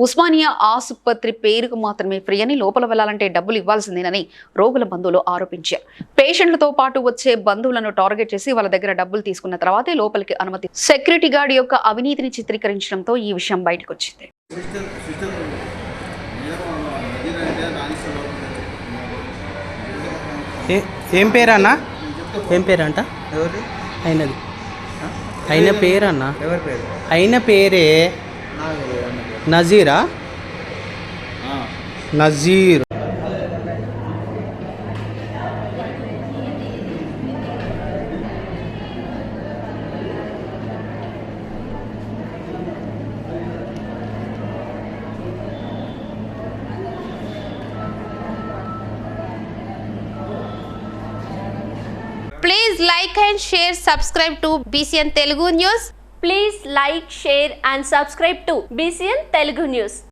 ఉస్మానియా ఆసుపత్రి పేరుకు మాత్రమే ఫ్రీ అని, లోపల వెళ్లాలంటే డబ్బులు ఇవ్వాల్సిందేనని రోగుల బంధువులు ఆరోపించారు. పేషెంట్లతో పాటు వచ్చే బంధువులను టార్గెట్ చేసి వాళ్ళ దగ్గర డబ్బులు తీసుకున్న తర్వాతే లోపలికి అనుమతి. సెక్యూరిటీ గార్డ్ యొక్క అవినీతిని చిత్రీకరించడంతో ఈ విషయం బయటకు వచ్చింది. ఏం పేరన్నా? ఏం పేరంట అయినది? అయిన పేరన్నా? ఎవరి పేరు? అయిన పేరే Nazira? Nazir. Please like and share, subscribe to BCN Telugu News. Please like, share and subscribe to BCN Telugu News.